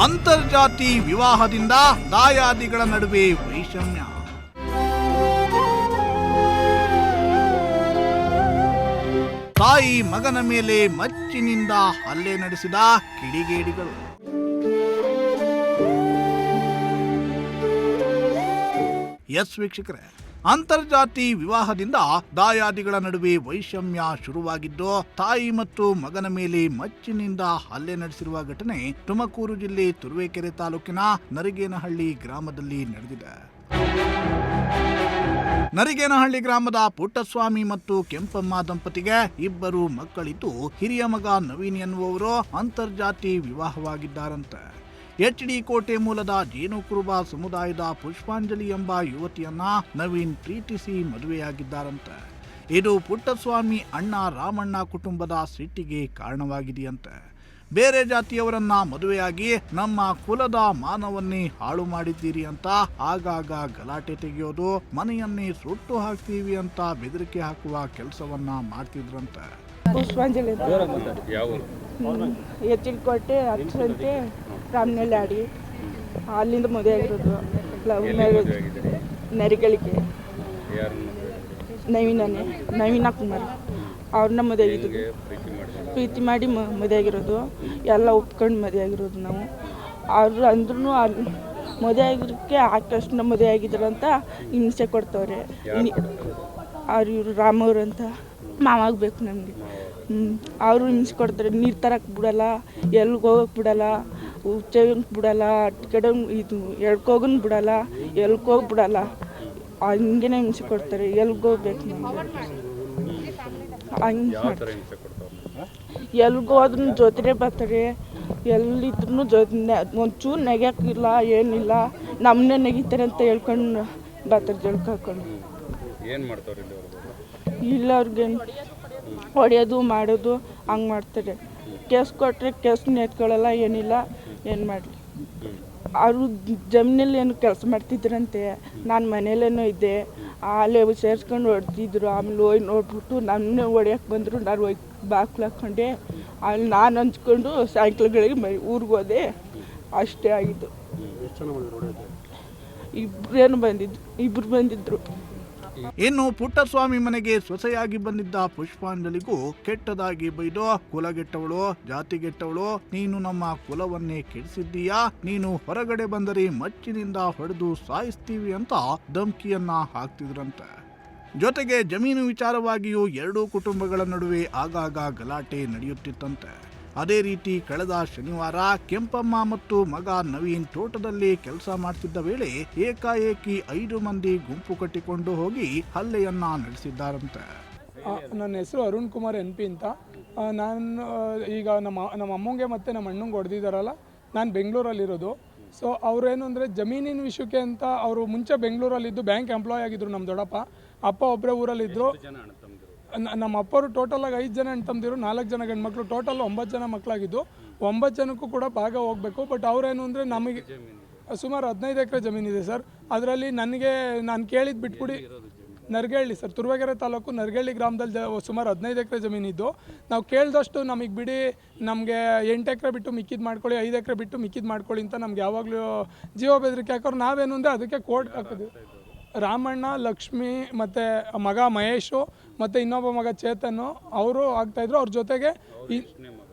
ಅಂತರ್ಜಾತಿ ವಿವಾಹದಿಂದ ದಾಯಾದಿಗಳ ನಡುವೆ ವೈಷಮ್ಯ. ತಾಯಿ ಮಗನ ಮೇಲೆ ಮಚ್ಚಿನಿಂದ ಹಲ್ಲೆ ನಡೆಸಿದ ಕಿಡಿಗೇಡಿಗಳು. ಎಸ್ ವೀಕ್ಷಕರೇ, ಅಂತರ್ಜಾತಿ ವಿವಾಹದಿಂದ ದಾಯಾದಿಗಳ ನಡುವೆ ವೈಷಮ್ಯ ಶುರುವಾಗಿದ್ದು, ತಾಯಿ ಮತ್ತು ಮಗನ ಮೇಲೆ ಮಚ್ಚಿನಿಂದ ಹಲ್ಲೆ ನಡೆಸಿರುವ ಘಟನೆ ತುಮಕೂರು ಜಿಲ್ಲೆ ತುರುವೇಕೆರೆ ತಾಲೂಕಿನ ನರಿಗೇನಹಳ್ಳಿ ಗ್ರಾಮದಲ್ಲಿ ನಡೆದಿದೆ. ನರಿಗೇನಹಳ್ಳಿ ಗ್ರಾಮದ ಪುಟ್ಟಸ್ವಾಮಿ ಮತ್ತು ಕೆಂಪಮ್ಮ ದಂಪತಿಗೆ ಇಬ್ಬರು ಮಕ್ಕಳಿದ್ದು, ಹಿರಿಯ ಮಗ ನವೀನ್ ಎನ್ನುವವರು ಅಂತರ್ಜಾತಿ ವಿವಾಹವಾಗಿದ್ದಾರಂತೆ. HD ಕೋಟೆ ಮೂಲದ ಜೇನುಕುರುಬ ಸಮುದಾಯದ ಪುಷ್ಪಾಂಜಲಿ ಎಂಬ ಯುವತಿಯನ್ನ ನವೀನ್ ಪ್ರೀತಿಸಿ ಮದುವೆಯಾಗಿದ್ದಾರಂತೆ. ಇದು ಪುಟ್ಟಸ್ವಾಮಿ ಅಣ್ಣ ರಾಮಣ್ಣ ಕುಟುಂಬದ ಸಿಟ್ಟಿಗೆ ಕಾರಣವಾಗಿದೆಯಂತೆ. ಬೇರೆ ಜಾತಿಯವರನ್ನ ಮದುವೆಯಾಗಿ ನಮ್ಮ ಕುಲದ ಮಾನವನ್ನೇ ಹಾಳು ಮಾಡಿದ್ದೀರಿ ಅಂತ ಆಗಾಗ ಗಲಾಟೆ ತೆಗೆಯೋದು, ಮನೆಯನ್ನೇ ಸುಟ್ಟು ಹಾಕ್ತೀವಿ ಅಂತ ಬೆದರಿಕೆ ಹಾಕುವ ಕೆಲಸವನ್ನ ಮಾಡ್ತಿದ್ರಂತೆ. ಪುಷ್ಪಾಂಜಲಿ HD ಕೋಟೆ ಹಚ್ಚಂತೆ ರಾಮನಹಳ್ಳಿ ಆಡಿ ಅಲ್ಲಿಂದ ಮದುವೆ ಆಗಿರೋದು. ಲವ್ ಮ್ಯಾರೇಜ್ ನರಿಗಳಿಗೆ ನವೀನ ಕುಮಾರ್ ಅವ್ರನ್ನ ಮದುವೆ ಆಗಿದ್ದು, ಪ್ರೀತಿ ಮಾಡಿ ಮದುವೆ ಆಗಿರೋದು, ಎಲ್ಲ ಒಪ್ಕೊಂಡು ಮದುವೆ ಆಗಿರೋದು ನಾವು. ಅವರು ಅಂದ್ರೂ ಅಲ್ಲಿ ಮದುವೆ ಆಗಿರೋಕ್ಕೆ ಆಕರ್ಷಣ ಮದುವೆ ಆಗಿದ್ರು ಅಂತ ಹಿಂಸೆ ಕೊಡ್ತವ್ರೆ. ಇವರು ರಾಮವ್ರು ಅಂತ ಮಾವಾಗಬೇಕು ನಮಗೆ. ಅವರು ಹಿಂಸೆ ಕೊಡ್ತಾರೆ. ನೀರು ತರಕ್ಕೆ ಬಿಡಲ್ಲ, ಎಲ್ಲಿಗೆ ಹೋಗಕ್ಕೆ ಬಿಡಲ್ಲ, ಉಚ್ಚೋಗಕ್ಕೆ ಬಿಡಲ್ಲ, ಕಡೆ ಇದು ಎಳ್ಕೋಗನ್ ಬಿಡಲ್ಲ, ಎಲ್ಗೋಗಿ ಬಿಡಲ್ಲ. ಹಂಗೇನೆ ಹಿಂಸೆ ಕೊಡ್ತಾರೆ. ಎಲ್ಗೋಗ್ಬೇಕು ನಮಗೆ, ಹಂಗೆ ಮಾಡ್ತಾರೆ. ಎಲ್ಗೋದ್ರೂ ಜೊತೆ ಬರ್ತಾರೆ, ಎಲ್ಲಿದ್ರು ಜೊತೆ ಒಂಚೂರು ನೆಗೆಯಕ್ಕಿಲ್ಲ, ಏನಿಲ್ಲ. ನಮ್ಮನ್ನೇ ನೆಗಿತಾರೆ ಅಂತ ಹೇಳ್ಕೊಂಡು ಬರ್ತಾರೆ ಜಳ್ಕೊಂಡು. ಇಲ್ಲ ಅವ್ರಿಗೆ ಹೊಡೆಯೋದು ಮಾಡೋದು ಹಂಗೆ ಮಾಡ್ತಾರೆ. ಕೇಸ್ ಕೊಟ್ಟರೆ ಕೇಸ್ನ ಎತ್ಕೊಳ್ಳಲ್ಲ, ಏನಿಲ್ಲ. ಏನು ಮಾಡಲಿ, ಅವರು ಜಮೀನಲ್ಲಿ ಏನು ಕೆಲಸ ಮಾಡ್ತಿದ್ರಂತೆ. ನಾನು ಮನೇಲೇನೋ ಇದ್ದೆ, ಅಲ್ಲೇ ಸೇರಿಸ್ಕೊಂಡು ಹೊಡ್ತಿದ್ರು. ಆಮೇಲೆ ಹೋಗಿ ನೋಡ್ಬಿಟ್ಟು ನಮ್ಮನ್ನೇ ಹೊಡ್ಯಕ್ಕೆ ಬಂದರು. ನಾನು ಹೋಗಿ ಬಾಕ್ಲು ಹಾಕ್ಕೊಂಡೆ. ಅಲ್ಲಿ ನಾನು ಹಂಚ್ಕೊಂಡು ಸಾಯಂಕಾಲಗಳಿಗೆ ಊರಿಗೆ ಹೋದೆ. ಅಷ್ಟೇ ಆಗಿದ್ದು. ಇಬ್ಬರು ಬಂದಿದ್ರು. ಇನ್ನು ಪುಟ್ಟಸ್ವಾಮಿ ಮನೆಗೆ ಸೊಸೆಯಾಗಿ ಬಂದಿದ್ದ ಪುಷ್ಪಾಂಜಲಿಗೂ ಕೆಟ್ಟದಾಗಿ ಬೈದು, ಕುಲಗೆಟ್ಟವಳು, ಜಾತಿಗೆಟ್ಟವಳು, ನೀನು ನಮ್ಮ ಕುಲವನ್ನೇ ಕೆಡಿಸಿದ್ದೀಯಾ, ನೀನು ಹೊರಗಡೆ ಬಂದರೆ ಮಚ್ಚಿನಿಂದ ಹೊಡೆದು ಸಾಯಿಸ್ತೀವಿ ಅಂತ ಧಮಕಿಯನ್ನ ಹಾಕ್ತಿದ್ರಂತೆ. ಜೊತೆಗೆ ಜಮೀನು ವಿಚಾರವಾಗಿಯೂ ಎರಡೂ ಕುಟುಂಬಗಳ ನಡುವೆ ಆಗಾಗ ಗಲಾಟೆ ನಡೆಯುತ್ತಿತ್ತಂತೆ. ಅದೇ ರೀತಿ ಕಳೆದ ಶನಿವಾರ ಕೆಂಪಮ್ಮ ಮತ್ತು ಮಗ ನವೀನ್ ತೋಟದಲ್ಲಿ ಕೆಲಸ ಮಾಡ್ತಿದ್ದ ವೇಳೆ ಏಕಾಏಕಿ 5 ಮಂದಿ ಗುಂಪು ಕಟ್ಟಿಕೊಂಡು ಹೋಗಿ ಹಲ್ಲೆಯನ್ನ ನಡೆಸಿದ್ದಾರಂತೆ. ನನ್ನ ಹೆಸರು ಅರುಣ್ ಕುಮಾರ್ NP ಅಂತ. ನಾನು ಈಗ ನಮ್ಮ ಅಮ್ಮಂಗೆ ಮತ್ತು ನಮ್ಮ ಅಣ್ಣಂಗೆ ಹೊಡೆದಿದ್ದಾರಲ್ಲ, ನಾನು ಬೆಂಗಳೂರಲ್ಲಿರೋದು. ಸೊ ಅವರೇನು ಅಂದರೆ ಜಮೀನಿನ ವಿಷಯಕ್ಕೆ ಅಂತ ಅವರು ಮುಂಚೆ ಬೆಂಗಳೂರಲ್ಲಿದ್ದು ಬ್ಯಾಂಕ್ ಎಂಪ್ಲಾಯ್ ಆಗಿದ್ರು. ನಮ್ಮ ದೊಡ್ಡಪ್ಪ ಅಪ್ಪ ಒಬ್ಬರೇ ಊರಲ್ಲಿದ್ದರು. ನಮ್ಮ ಅಪ್ಪರು ಟೋಟಲಾಗಿ 5 ಜನ ಹೆಣ್ಣು ತಮ್ಮದಿರು, 4 ಜನ ಗಂಡು ಮಕ್ಕಳು, ಟೋಟಲ್ 9 ಜನ ಮಕ್ಕಳಾಗಿದ್ದು. 9 ಜನಕ್ಕೂ ಕೂಡ ಭಾಗ ಹೋಗಬೇಕು. ಬಟ್ ಅವರೇನು ಅಂದರೆ ನಮಗೆ ಸುಮಾರು 15 ಎಕರೆ ಜಮೀನಿದೆ ಸರ್. ಅದರಲ್ಲಿ ನಾನು ಕೇಳಿದ್ದು ಬಿಟ್ಬಿಡಿ, ನರಗಳ್ಳಿ ಸರ್, ತುರುವೇಕೆರೆ ತಾಲೂಕು ನರಗಳ್ಳಿ ಗ್ರಾಮದಲ್ಲಿ ಸುಮಾರು 15 ಎಕರೆ ಜಮೀನಿದ್ದು. ನಾವು ಕೇಳಿದಷ್ಟು ನಮಗೆ ಬಿಡಿ, ನಮಗೆ 8 ಎಕರೆ ಬಿಟ್ಟು ಮಿಕ್ಕಿದ್ದು ಮಾಡ್ಕೊಳ್ಳಿ, 5 ಎಕರೆ ಬಿಟ್ಟು ಮಿಕ್ಕಿದ್ದು ಮಾಡ್ಕೊಳ್ಳಿ ಅಂತ ನಮ್ಗೆ ಯಾವಾಗಲೂ ಜೀವ ಬೆದರಿಕೆ ಹಾಕೋರು. ನಾವೇನು ಅಂದರೆ ಅದಕ್ಕೆ ಕೋರ್ಟ್ ಹಾಕಿದ್ವಿ. ರಾಮಣ್ಣ, ಲಕ್ಷ್ಮಿ ಮತ್ತು ಮಗ ಮಹೇಶು ಮತ್ತು ಇನ್ನೊಬ್ಬ ಮಗ ಚೇತನ್ನು ಅವರು ಆಗ್ತಾಯಿದ್ರು. ಅವ್ರ ಜೊತೆಗೆ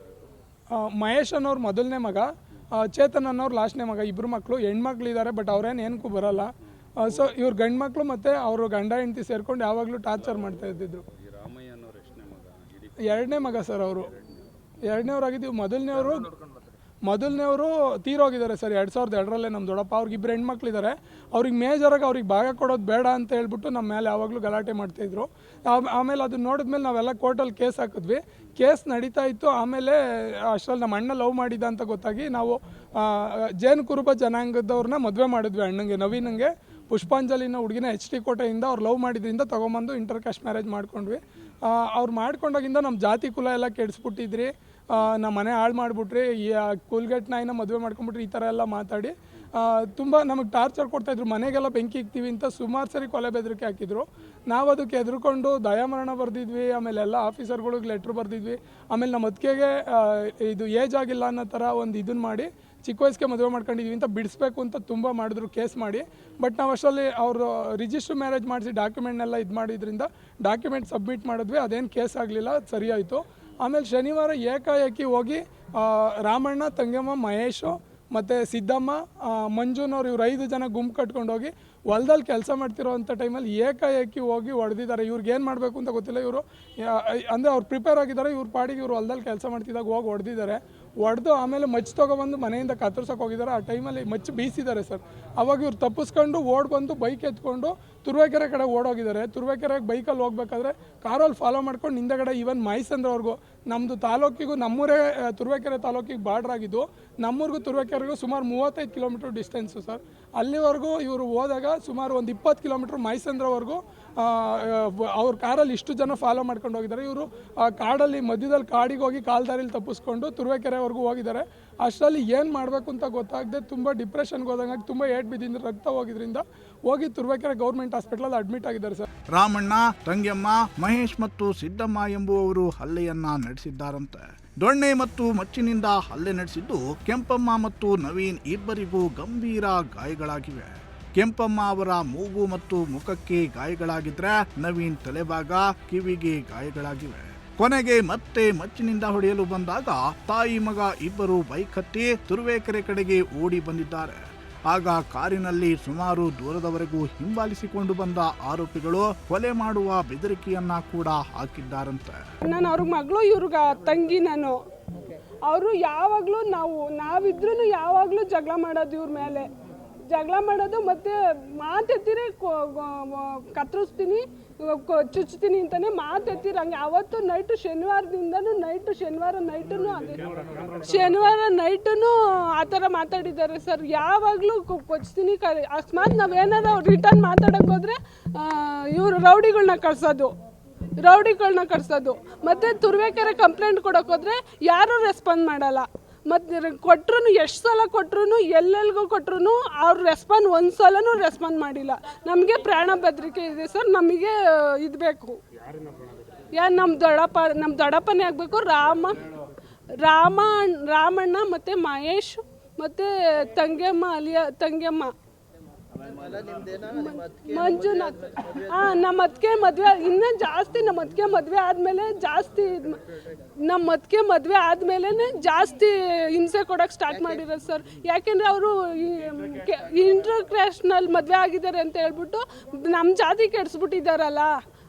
ಮಹೇಶ್ ಅನ್ನೋರು ಮೊದಲನೇ ಮಗ, ಚೇತನ್ ಅನ್ನೋರು ಲಾಸ್ಟ್ನೇ ಮಗ. ಇಬ್ಬರು ಮಕ್ಕಳು, ಹೆಣ್ಮಕ್ಳಿದ್ದಾರೆ. ಬಟ್ ಅವ್ರೇನು ಏನಕ್ಕೂ ಬರೋಲ್ಲ. ಸೊ ಇವ್ರು ಗಂಡು ಮಕ್ಕಳು ಮತ್ತು ಅವರು ಗಂಡ ಹೆಂಡತಿ ಸೇರ್ಕೊಂಡು ಯಾವಾಗಲೂ ಟಾರ್ಚರ್ ಮಾಡ್ತಾ ಇದ್ದಿದ್ರು. 2ನೇ ಮಗ ಸರ್ ಅವರು. 2ನೇವ್ರಾಗಿದ್ದೀವಿ. ಮೊದಲನೇವರು ತೀರೋಗಿದ್ದಾರೆ ಸರ್ 2002ರಲ್ಲೇ. ನಮ್ಮ ದೊಡ್ಡಪ್ಪ ಅವ್ರಿಗೆ 2 ಹೆಣ್ಮಕ್ಳಿದ್ದಾರೆ. ಅವ್ರಿಗೆ ಮೇಜರಾಗಿ ಅವ್ರಿಗೆ ಭಾಗ ಕೊಡೋದು ಬೇಡ ಅಂತ ಹೇಳ್ಬಿಟ್ಟು ನಮ್ಮ ಮೇಲೆ ಯಾವಾಗಲೂ ಗಲಾಟೆ ಮಾಡ್ತಾಯಿದ್ರು. ಆಮೇಲೆ ಅದನ್ನ ನೋಡಿದ್ಮೇಲೆ ನಾವೆಲ್ಲ ಕೋರ್ಟಲ್ಲಿ ಕೇಸ್ ಹಾಕಿದ್ವಿ. ಕೇಸ್ ನಡೀತಾ ಇತ್ತು. ಆಮೇಲೆ ಅಷ್ಟರಲ್ಲಿ ನಮ್ಮ ಅಣ್ಣ ಲವ್ ಮಾಡಿದ್ದ ಅಂತ ಗೊತ್ತಾಗಿ ನಾವು ಜೇನುಕುರುಬ ಜನಾಂಗದವ್ರನ್ನ ಮದುವೆ ಮಾಡಿದ್ವಿ. ಅಣ್ಣಂಗೆ ನವೀನಂಗೆ ಪುಷ್ಪಾಂಜಲಿನ ಹುಡುಗಿನ HD ಕೋಟೆಯಿಂದ ಅವ್ರು ಲವ್ ಮಾಡಿದ್ರಿಂದ ತೊಗೊಂಬಂದು ಇಂಟರ್ ಕಾಸ್ಟ್ ಮ್ಯಾರೇಜ್ ಮಾಡ್ಕೊಂಡ್ವಿ. ಅವ್ರು ಮಾಡ್ಕೊಂಡಾಗಿಂದ ನಮ್ಮ ಜಾತಿ ಕುಲ ಎಲ್ಲ ಕೆಡಿಸ್ಬಿಟ್ಟಿದ್ರಿ, ನಮ್ಮ ಮನೆ ಹಾಳು ಮಾಡಿಬಿಟ್ರಿ, ಈ ಕೂಲ್ಗೇಟ್ ನಾಯಿನ ಮದುವೆ ಮಾಡ್ಕೊಂಬಿಟ್ರಿ, ಈ ಥರ ಎಲ್ಲ ಮಾತಾಡಿ ತುಂಬ ನಮಗೆ ಟಾರ್ಚರ್ ಕೊಡ್ತಾಯಿದ್ರು. ಮನೆಗೆಲ್ಲ ಬೆಂಕಿ ಇಕ್ತೀವಿ ಅಂತ ಸುಮಾರು ಸರಿ ಕೊಲೆ ಬೆದರಿಕೆ ಹಾಕಿದ್ರು. ನಾವು ಅದಕ್ಕೆ ಎದುರುಕೊಂಡು ದಯಾಮರಣ ಬರೆದಿದ್ವಿ. ಆಮೇಲೆ ಎಲ್ಲ ಆಫೀಸರ್ಗಳಿಗೆ ಲೆಟ್ರ್ ಬರೆದಿದ್ವಿ. ಆಮೇಲೆ ನಮ್ಮ ಅದಕ್ಕೆ ಇದು ಏಜ್ ಆಗಿಲ್ಲ ಅನ್ನೋ ಥರ ಒಂದು ಇದನ್ನು ಮಾಡಿ ಚಿಕ್ಕ ವಯಸ್ಸಿಗೆ ಮದುವೆ ಮಾಡ್ಕೊಂಡಿದ್ದೀವಿ ಅಂತ ಬಿಡಿಸ್ಬೇಕು ಅಂತ ತುಂಬ ಮಾಡಿದ್ರು ಕೇಸ್ ಮಾಡಿ. ಬಟ್ ನಾವು ಅಷ್ಟರಲ್ಲಿ ಅವರು ರಿಜಿಸ್ಟರ್ ಮ್ಯಾರೇಜ್ ಮಾಡಿಸಿ ಡಾಕ್ಯುಮೆಂಟ್ನೆಲ್ಲ ಇದು ಮಾಡಿದ್ರಿಂದ ಡಾಕ್ಯುಮೆಂಟ್ ಸಬ್ಮಿಟ್ ಮಾಡಿದ್ವಿ, ಅದೇನು ಕೇಸ್ ಆಗಲಿಲ್ಲ, ಸರಿ ಆಯಿತು. ಆಮೇಲೆ ಶನಿವಾರ ಏಕಾಏಕಿ ಹೋಗಿ ರಾಮಣ್ಣ, ತಂಗಮ್ಮ, ಮಹೇಶು ಮತ್ತು ಸಿದ್ದಮ್ಮ, ಮಂಜುನವ್ರು ಇವ್ರು 5 ಜನ ಗುಂಪು ಕಟ್ಕೊಂಡು ಹೋಗಿ ಹೊಲದಲ್ಲಿ ಕೆಲಸ ಮಾಡ್ತಿರೋವಂಥ ಟೈಮಲ್ಲಿ ಏಕಾಏಕಿ ಹೋಗಿ ಹೊಡೆದಿದ್ದಾರೆ. ಇವ್ರಿಗೆ ಏನು ಮಾಡಬೇಕು ಅಂತ ಗೊತ್ತಿಲ್ಲ. ಇವರು ಅಂದರೆ ಅವ್ರು ಪ್ರಿಪೇರ್ ಆಗಿದ್ದಾರೆ, ಇವ್ರ ಪಾಡಿಗೆ ಇವರು ಹೊಲದಲ್ಲಿ ಕೆಲಸ ಮಾಡ್ತಿದ್ದಾಗ ಹೋಗಿ ಹೊಡೆದಿದ್ದಾರೆ. ಹೊಡೆದು ಆಮೇಲೆ ಮಚ್ಚು ತೊಗೊಬಂದು ಮನೆಯಿಂದ ಕತ್ತರ್ಸೋಕೆ ಹೋಗಿದ್ದಾರೆ. ಆ ಟೈಮಲ್ಲಿ ಮಚ್ಚು ಬೀಸಿದ್ದಾರೆ ಸರ್. ಅವಾಗ ಇವ್ರು ತಪ್ಪಿಸ್ಕೊಂಡು ಬಂದು ಬೈಕ್ ಎತ್ಕೊಂಡು ತುರುವೇಕೆರೆ ಕಡೆ ಓಡೋಗಿದ್ದಾರೆ. ತುರುವೇಕೆರೆಗೆ ಬೈಕಲ್ಲಿ ಹೋಗ್ಬೇಕಾದ್ರೆ ಕಾರಲ್ಲಿ ಫಾಲೋ ಮಾಡ್ಕೊಂಡು ಹಿಂದೆಗಡೆ ಈವನ್ ಮೈಸಂದ್ರವ್ರಿಗೂ ನಮ್ಮದು ತಾಲೂಕಿಗೂ, ನಮ್ಮೂರೇ ತುರುವೇಕೆರೆ ತಾಲೂಕಿಗೆ ಬಾರ್ಡ್ರ್ ಆಗಿದ್ದು, ನಮ್ಮೂರಿಗೂ ತುರುವೇಕೆರೆಗೂ ಸುಮಾರು 35 ಕಿಲೋಮೀಟ್ರ್ ಡಿಸ್ಟೆನ್ಸು ಸರ್. ಅಲ್ಲಿವರೆಗೂ ಇವರು ಹೋದಾಗ ಸುಮಾರು ಒಂದು 20 ಕಿಲೋಮೀಟ್ರ್ ಮೈಸಂದ್ರವರೆಗೂ ಅವ್ರ ಕಾರಲ್ಲಿ ಇಷ್ಟು ಜನ ಫಾಲೋ ಮಾಡ್ಕೊಂಡು ಹೋಗಿದ್ದಾರೆ. ಇವರು ಕಾಡಲ್ಲಿ ಮಧ್ಯದಲ್ಲಿ ಕಾಡಿಗೆ ಹೋಗಿ ಕಾಲ್ದಾರಿಲಿ ತಪ್ಪಿಸ್ಕೊಂಡು ತುರುವೇಕೆರೆವರೆಗೂ ಹೋಗಿದ್ದಾರೆ. ಅಷ್ಟರಲ್ಲಿ ಏನು ಮಾಡಬೇಕು ಅಂತ ಗೊತ್ತಾಗದೆ ತುಂಬ ಡಿಪ್ರೆಷನ್ಗೆ ಹೋದಂಗಾಗಿ ತುಂಬ ಏಟ್ ಬಿದ್ದಿಂದ ರಕ್ತ ಹೋಗಿದ್ರಿಂದ ಹೋಗಿ ತುರುವೇಕೆರೆ ಗೌರ್ಮೆಂಟ್ ಹಾಸ್ಪಿಟಲಲ್ಲಿ ಅಡ್ಮಿಟ್ ಆಗಿದ್ದಾರೆ ಸರ್. ರಾಮಣ್ಣ, ತಂಗ್ಯಮ್ಮ, ಮಹೇಶ್ ಮತ್ತು ಸಿದ್ದಮ್ಮ ಎಂಬುವವರು ಹಲ್ಲೆಯನ್ನ ನಡೆಸಿದ್ದಾರಂತೆ. ದೊಣ್ಣೆ ಮತ್ತು ಮಚ್ಚಿನಿಂದ ಹಲ್ಲೆ ನಡೆಸಿದ್ದು ಕೆಂಪಮ್ಮ ಮತ್ತು ನವೀನ್ ಇಬ್ಬರಿಗೂ ಗಂಭೀರ ಗಾಯಗಳಾಗಿವೆ. ಕೆಂಪಮ್ಮ ಅವರ ಮೂಗು ಮತ್ತು ಮುಖಕ್ಕೆ ಗಾಯಗಳಾಗಿದ್ರೆ ನವೀನ್ ತಲೆಭಾಗ, ಕಿವಿಗೆ ಗಾಯಗಳಾಗಿವೆ. ಕೊನೆಗೆ ಮತ್ತೆ ಮಚ್ಚಿನಿಂದ ಹೊಡೆಯಲು ಬಂದಾಗ ತಾಯಿ ಮಗ ಇಬ್ಬರು ಬೈಕ್ ಹತ್ತಿ ತುರುವೇಕೆರೆ ಕಡೆಗೆ ಓಡಿ ಬಂದಿದ್ದಾರೆ. ಆಗ ಕಾರಿನಲ್ಲಿ ಸುಮಾರು ದೂರದವರೆಗೂ ಹಿಂಬಾಲಿಸಿಕೊಂಡು ಬಂದ ಆರೋಪಿಗಳು ಕೊಲೆ ಮಾಡುವ ಬೆದರಿಕೆಯನ್ನ ಕೂಡ ಹಾಕಿದ್ದಾರಂತೆ. ನಾನು ಅವ್ರ ಮಗಳು, ಇವ್ರಿಗ ತಂಗಿ. ನಾನು ಅವರು ಯಾವಾಗಲೂ ನಾವಿದ್ರೂ ಯಾವಾಗಲೂ ಜಗಳ ಮಾಡೋದು, ಇವ್ರ ಮೇಲೆ ಜಗಳ ಮಾಡೋದು. ಮತ್ತು ಮಾತೆತ್ತಿರಿ ಕತ್ತರಿಸ್ತೀನಿ, ಚುಚ್ತೀನಿ ಅಂತಲೇ ಮಾತೆತ್ತಿರ. ಹಂಗೆ ಅವತ್ತು ನೈಟು ಶನಿವಾರ ನೈಟೂ ಆ ಥರ ಮಾತಾಡಿದ್ದಾರೆ ಸರ್. ಯಾವಾಗಲೂ ಕೊಚ್ತೀನಿ. ಅಕಸ್ಮಾತ್ ನಾವೇನಾದ್ರು ರಿಟರ್ನ್ ಮಾತಾಡೋಕೆ ಹೋದರೆ ಇವರು ರೌಡಿಗಳನ್ನ ಕಳ್ಸೋದು. ಮತ್ತು ತುರುವೇಕೆರೆ ಕಂಪ್ಲೇಂಟ್ ಕೊಡೋಕೆ ಹೋದರೆ ಯಾರೂ ರೆಸ್ಪಾಂಡ್ ಮಾಡಲ್ಲ. ಮತ್ತು ಕೊಟ್ಟರು, ಎಷ್ಟು ಸಲ ಕೊಟ್ಟರು, ಎಲ್ಲೆಲ್ಗೂ ಕೊಟ್ಟರು ಅವ್ರು ಒಂದು ಸಲನೂ ರೆಸ್ಪಾಂಡ್ ಮಾಡಿಲ್ಲ. ನಮಗೆ ಪ್ರಾಣ ಬೆದರಿಕೆ ಇದೆ ಸರ್. ನಮಗೆ ಇದು ಬೇಕು, ನಮ್ಮ ದೊಡ್ಡಪ್ಪನೇ ಆಗಬೇಕು. ರಾಮಣ್ಣ ಮತ್ತು ಮಹೇಶ್ ಮತ್ತು ತಂಗ್ಯಮ್ಮ ಮಂಜುನಾಥ್. ನಮ್ಮ ಅದಕ್ಕೆ ಮದುವೆ ಇನ್ನೂ ಜಾಸ್ತಿ, ನಮ್ಮ ಅದಕ್ಕೆ ಮದುವೆ ಆದಮೇಲೆ ಜಾಸ್ತಿ ಹಿಂಸೆ ಕೊಡೋಕೆ ಸ್ಟಾರ್ಟ್ ಮಾಡಿರೋದು ಸರ್. ಯಾಕೆಂದರೆ ಅವರು ಇಂಟರ್ಕ್ಯಾಸ್ಟ್ನಲ್ಲಿ ಮದುವೆ ಆಗಿದ್ದಾರೆ ಅಂತ ಹೇಳ್ಬಿಟ್ಟು ನಮ್ಮ ಜಾತಿ ಕೆಡಿಸ್ಬಿಟ್ಟಿದ್ದಾರಲ್ಲ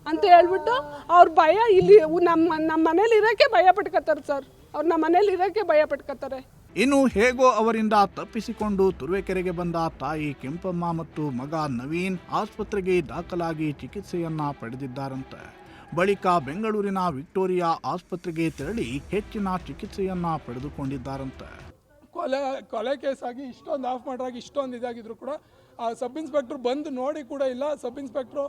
ಅಂತ ಹೇಳ್ಬಿಟ್ಟು ಅವ್ರ ಭಯ. ಇಲ್ಲಿ ನಮ್ಮ ಮನೇಲಿ ಇರೋಕ್ಕೆ ಭಯ ಪಟ್ಕೋತಾರೆ ಸರ್. ಅವ್ರು ನಮ್ಮ ಮನೇಲಿ ಇರೋಕ್ಕೆ ಭಯ ಪಟ್ಕೋತಾರೆ. ಇನ್ನು ಹೇಗೋ ಅವರಿಂದ ತಪ್ಪಿಸಿಕೊಂಡು ತುರುವೇಕೆರೆಗೆ ಬಂದ ತಾಯಿ ಕೆಂಪಮ್ಮ ಮತ್ತು ಮಗ ನವೀನ್ ಆಸ್ಪತ್ರೆಗೆ ದಾಖಲಾಗಿ ಚಿಕಿತ್ಸೆಯನ್ನ ಪಡೆದಿದ್ದಾರಂತೆ. ಬಳಿಕ ಬೆಂಗಳೂರಿನ ವಿಕ್ಟೋರಿಯಾ ಆಸ್ಪತ್ರೆಗೆ ತೆರಳಿ ಹೆಚ್ಚಿನ ಚಿಕಿತ್ಸೆಯನ್ನ ಪಡೆದುಕೊಂಡಿದ್ದಾರಂತೆ. ಕೊಲೆ ಕೇಸಾಗಿ ಇಷ್ಟೊಂದು ಆಫ್ ಮಾಡ್ರಾಗಿ ಇಷ್ಟೊಂದು ಇದಾಗಿದ್ರು ಕೂಡ ಸಬ್ ಇನ್ಸ್ಪೆಕ್ಟರ್ ಬಂದು ನೋಡಿ ಕೂಡ ಇಲ್ಲ. ಸಬ್ ಇನ್ಸ್ಪೆಕ್ಟ್ರು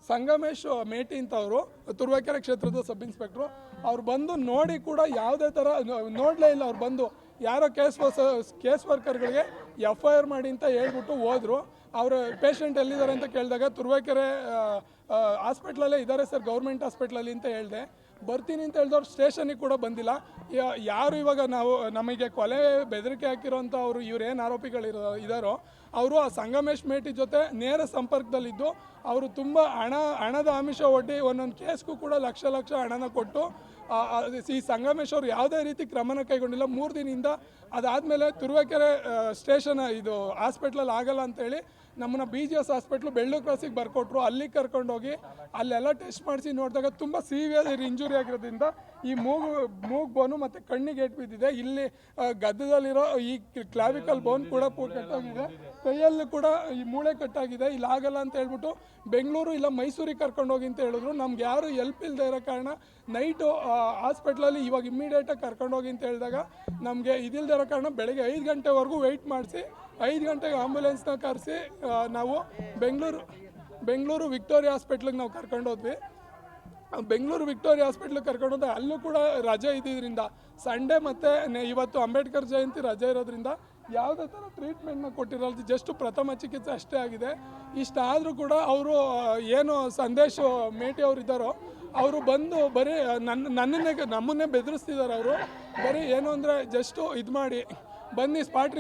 ಸಂಗಮೇಶ್ ಮೇಟಿ ಅಂತ ಅವರು, ತುರುವೇಕೆರೆ ಕ್ಷೇತ್ರದ ಸಬ್ ಇನ್ಸ್ಪೆಕ್ಟ್ರು, ಅವ್ರು ಬಂದು ನೋಡಿ ಕೂಡ ಯಾವುದೇ ಥರ ನೋಡಲೇ ಇಲ್ಲ. ಅವ್ರು ಬಂದು ಯಾರೋ ಕೇಸ್ ವರ್ಕರ್ಗಳಿಗೆ FIR ಮಾಡಿ ಅಂತ ಹೇಳ್ಬಿಟ್ಟು ಹೋದರು. ಅವರು ಪೇಷಂಟ್ ಎಲ್ಲಿದ್ದಾರೆ ಅಂತ ಕೇಳಿದಾಗ ತುರುವೇಕೆರೆ ಹಾಸ್ಪಿಟ್ಲಲ್ಲೇ ಇದ್ದಾರೆ ಸರ್, ಗೌರ್ಮೆಂಟ್ ಹಾಸ್ಪಿಟ್ಲಲ್ಲಿ ಅಂತ ಹೇಳಿದೆ. ಬರ್ತೀನಿ ಅಂತ ಹೇಳಿದವ್ರು ಸ್ಟೇಷನಿಗೆ ಕೂಡ ಬಂದಿಲ್ಲ. ಯಾರು ಇವಾಗ ನಮಗೆ ಕೊಲೆ ಬೆದರಿಕೆ ಹಾಕಿರೋಂಥ ಅವರು ಇವರೇನು ಇದ್ದಾರೋ ಅವರು ಆ ಸಂಗಮೇಶ್ ಮೇಟಿ ಜೊತೆ ನೇರ ಸಂಪರ್ಕದಲ್ಲಿದ್ದು ಅವರು ತುಂಬ ಹಣದ ಆಮಿಷ ಒಡ್ಡಿ ಒಂದೊಂದು ಕೇಸ್ಗೂ ಕೂಡ ಲಕ್ಷ ಹಣನ ಕೊಟ್ಟು ಈ ಸಂಗಮೇಶ್ ಅವರು ಯಾವುದೇ ರೀತಿ ಕ್ರಮನ ಕೈಗೊಂಡಿಲ್ಲ 3 ದಿನದಿಂದ. ಅದಾದಮೇಲೆ ತುರುವೇಕೆರೆ ಸ್ಟೇಷನ್ ಇದು ಹಾಸ್ಪಿಟ್ಲಲ್ಲಿ ಆಗಲ್ಲ ಅಂತೇಳಿ ನಮ್ಮನ್ನ BGS ಹಾಸ್ಪಿಟ್ಲು ಬೆಳ್ಳೂರು ಕ್ರಾಸಿಗೆ ಬರ್ಕೊಟ್ರು. ಅಲ್ಲಿಗೆ ಕರ್ಕೊಂಡೋಗಿ ಅಲ್ಲೆಲ್ಲ ಟೆಸ್ಟ್ ಮಾಡಿಸಿ ನೋಡಿದಾಗ ತುಂಬ ಸೀವಿಯರ್ ಇಂಜುರಿ ಆಗಿರೋದ್ರಿಂದ ಈ ಮೂಗು ಬೋನು ಮತ್ತು ಕಣ್ಣಿಗೆ ಏಟು ಬಿದ್ದಿದೆ. ಇಲ್ಲಿ ಗದ್ದದಲ್ಲಿರೋ ಈ ಕ್ಲಾವಿಕಲ್ ಬೋನ್ ಕೂಡ ಕಟ್ಟಾಗಿದೆ. ಕೈಯಲ್ಲಿ ಕೂಡ ಈ ಮೂಳೆ ಕಟ್ಟಾಗಿದೆ. ಇಲ್ಲಿ ಆಗಲ್ಲ ಅಂತ ಹೇಳ್ಬಿಟ್ಟು ಬೆಂಗಳೂರು ಇಲ್ಲ ಮೈಸೂರಿಗೆ ಕರ್ಕೊಂಡೋಗಿ ಅಂತ ಹೇಳಿದ್ರು. ನಮ್ಗೆ ಯಾರು ಎಲ್ಪ್ ಇಲ್ಲದೆ ಇರೋ ಕಾರಣ ನೈಟು ಹಾಸ್ಪಿಟ್ಲಲ್ಲಿ ಇವಾಗ ಇಮ್ಮಿಡಿಯೇಟಾಗಿ ಕರ್ಕೊಂಡೋಗಿ ಅಂತ ಹೇಳಿದಾಗ ನಮಗೆ ಇದಿಲ್ಲದೆ ಇರೋ ಕಾರಣ ಬೆಳಗ್ಗೆ 5 ಗಂಟೆವರೆಗೂ ವೆಯ್ಟ್ ಮಾಡಿಸಿ 5 ಗಂಟೆಗೆ ಆಂಬ್ಯುಲೆನ್ಸ್ನ ಕರೆಸಿ ನಾವು ಬೆಂಗಳೂರು ವಿಕ್ಟೋರಿಯಾ ಹಾಸ್ಪಿಟ್ಲಿಗೆ ನಾವು ಕರ್ಕೊಂಡೋದ್ವಿ. ಬೆಂಗಳೂರು ವಿಕ್ಟೋರಿಯಾ ಹಾಸ್ಪಿಟ್ಲಿಗೆ ಕರ್ಕೊಂಡೋದ್ರೆ ಅಲ್ಲೂ ಕೂಡ ರಜೆ ಇದ್ದಿದ್ದರಿಂದ ಸಂಡೇ ಮತ್ತು ಇವತ್ತು ಅಂಬೇಡ್ಕರ್ ಜಯಂತಿ ರಜೆ ಇರೋದ್ರಿಂದ ಯಾವುದೇ ಥರ ಟ್ರೀಟ್ಮೆಂಟ್ನ ಕೊಟ್ಟಿರೋದು, ಜಸ್ಟ್ ಪ್ರಥಮ ಚಿಕಿತ್ಸೆ ಅಷ್ಟೇ ಆಗಿದೆ. ಇಷ್ಟಾದರೂ ಕೂಡ ಅವರು ಏನು ಸಂದೇಶ್ ಮೇಟಿ ಅವರು ಇದ್ದಾರೋ ಅವರು ಬಂದು ಬರೀ ನಮ್ಮನ್ನೇ ಬೆದರಿಸ್ತಿದ್ದಾರೆ. ಅವರು ಬರೀ ಏನು ಅಂದರೆ ಜಸ್ಟು ಇದು ಮಾಡಿ ಬನ್ನಿ ಸ್ಪಾಟ್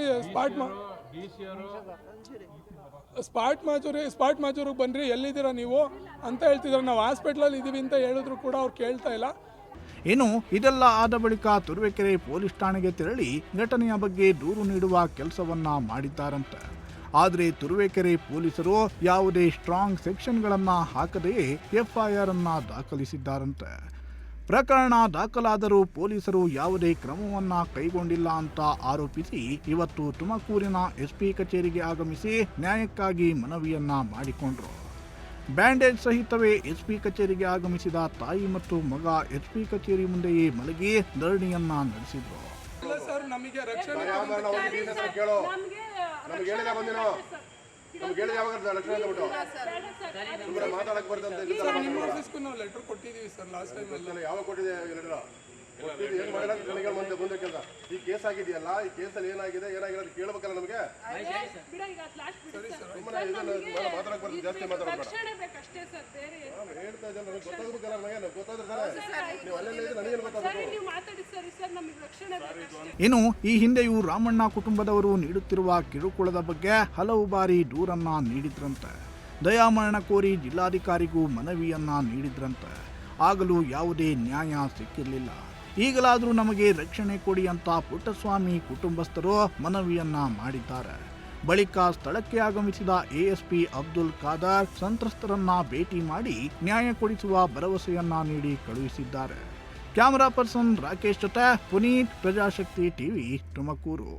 ಮಾಜೂರಿಗೆ ಬನ್ನಿರಿ, ಎಲ್ಲಿದ್ದೀರಾ ನೀವು ಅಂತ ಹೇಳ್ತಿದ್ದಾರೆ. ನಾವು ಹಾಸ್ಪಿಟ್ಲಲ್ಲಿ ಇದ್ದೀವಿ ಅಂತ ಹೇಳಿದ್ರು ಕೂಡ ಅವ್ರು ಕೇಳ್ತಾ ಇಲ್ಲ. ಇನ್ನು ಇದೆಲ್ಲ ಆದ ಬಳಿಕ ತುರುವೇಕೆರೆ ಪೊಲೀಸ್ ಠಾಣೆಗೆ ತೆರಳಿ ಘಟನೆಯ ಬಗ್ಗೆ ದೂರು ನೀಡುವ ಕೆಲಸವನ್ನ ಮಾಡಿದ್ದಾರಂತೆ. ಆದರೆ ತುರುವೇಕೆರೆ ಪೊಲೀಸರು ಯಾವುದೇ ಸ್ಟ್ರಾಂಗ್ ಸೆಕ್ಷನ್ಗಳನ್ನು ಹಾಕದೆಯೇ ಎಫ್ಐಆರ್ ಅನ್ನ ದಾಖಲಿಸಿದ್ದಾರಂತೆ. ಪ್ರಕರಣ ದಾಖಲಾದರೂ ಪೊಲೀಸರು ಯಾವುದೇ ಕ್ರಮವನ್ನ ಕೈಗೊಂಡಿಲ್ಲ ಅಂತ ಆರೋಪಿಸಿ ಇವತ್ತು ತುಮಕೂರಿನ ಎಸ್ಪಿ ಕಚೇರಿಗೆ ಆಗಮಿಸಿ ನ್ಯಾಯಕ್ಕಾಗಿ ಮನವಿಯನ್ನ ಮಾಡಿಕೊಂಡರು. ಬ್ಯಾಂಡೇಜ್ ಸಹಿತವೇ ಎಸ್ಪಿ ಕಚೇರಿಗೆ ಆಗಮಿಸಿದ ತಾಯಿ ಮತ್ತು ಮಗ ಎಸ್ಪಿ ಕಚೇರಿ ಮುಂದೆಯೇ ಮಲಗಿ ಧರಣಿಯನ್ನ ನಡೆಸಿದ್ರು. ಇಲ್ಲ ಸರ್, ನಮಗೆ ರಕ್ಷಣೆ ನಿಮ್ಮ ಆಫೀಸ್ಗೂ ನಾವು ಲೆಟರ್ ಕೊಟ್ಟಿದ್ದೀವಿ ಸರ್ ಲಾಸ್ಟ್ ಟೈಮ್ ಎಲ್ಲ. ಯಾವಾಗ ಕೊಟ್ಟಿದೆ ಏನ್ ಮಾಡಿಲ್ಲ ನನಗೆ ಮುಂದೆ ಕೆಲಸ. ಈ ಕೇಸ್ ಆಗಿದೆಯಲ್ಲ, ಈ ಕೇಸಲ್ಲಿ ಏನಾಗಿದೆ ಅಂತ ಕೇಳಬೇಕಲ್ಲ ನಮಗೆ. ಮಾತಾಡಕ್ ಬರ್ತೀನಿ, ಜಾಸ್ತಿ ಮಾತಾಡೋದು ಹೇಳ್ತಾ ಇದ್ದೆ, ನನಗೆ ಗೊತ್ತಾಗಬೇಕಲ್ಲ. ನನಗೆ ಗೊತ್ತಾದ್ರೆ ನೀವು ಅಲ್ಲೆಲ್ಲ ಇದ್ರೆ ನನಗೇನು ಗೊತ್ತಾಗಬೇಕು. ಇನ್ನು ಈ ಹಿಂದೆಯೂ ರಾಮಣ್ಣ ಕುಟುಂಬದವರು ನೀಡುತ್ತಿರುವ ಕಿರುಕುಳದ ಬಗ್ಗೆ ಹಲವು ಬಾರಿ ದೂರನ್ನ ನೀಡಿದ್ರಂತೆ. ದಯಾಮರಣ ಕೋರಿ ಜಿಲ್ಲಾಧಿಕಾರಿಗೂ ಮನವಿಯನ್ನ ನೀಡಿದ್ರಂತೆ. ಆಗಲೂ ಯಾವುದೇ ನ್ಯಾಯ ಸಿಕ್ಕಿರಲಿಲ್ಲ. ಈಗಲಾದರೂ ನಮಗೆ ರಕ್ಷಣೆ ಕೊಡಿ ಅಂತ ಪುಟ್ಟಸ್ವಾಮಿ ಕುಟುಂಬಸ್ಥರು ಮನವಿಯನ್ನ ಮಾಡಿದ್ದಾರೆ. ಬಳಿಕ ಸ್ಥಳಕ್ಕೆ ಆಗಮಿಸಿದ ಎಎಸ್ಪಿ ಅಬ್ದುಲ್ ಖಾದರ್ ಸಂತ್ರಸ್ತರನ್ನ ಭೇಟಿ ಮಾಡಿ ನ್ಯಾಯ ಕೊಡಿಸುವ ಭರವಸೆಯನ್ನ ನೀಡಿ ಕಳುಹಿಸಿದ್ದಾರೆ. ಕ್ಯಾಮರಾ ಪರ್ಸನ್ ರಾಕೇಶ್ ಜೊತೆ ಪುನೀತ್, ಪ್ರಜಾಶಕ್ತಿ ಟಿವಿ, ತುಮಕೂರು.